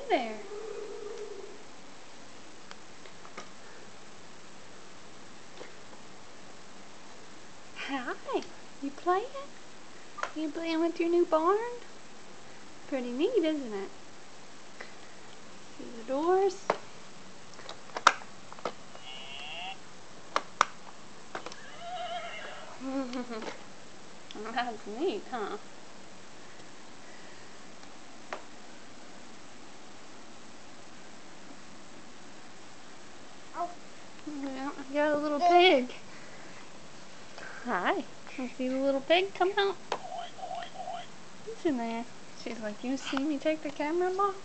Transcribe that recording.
there. Hi. You playing? You playing with your new barn? Pretty neat, isn't it? See the doors? That's neat, huh? Yeah, I got a little pig. Hi. You see the little pig? Come out. What's in there? She's like, you see me take the camera, Mom?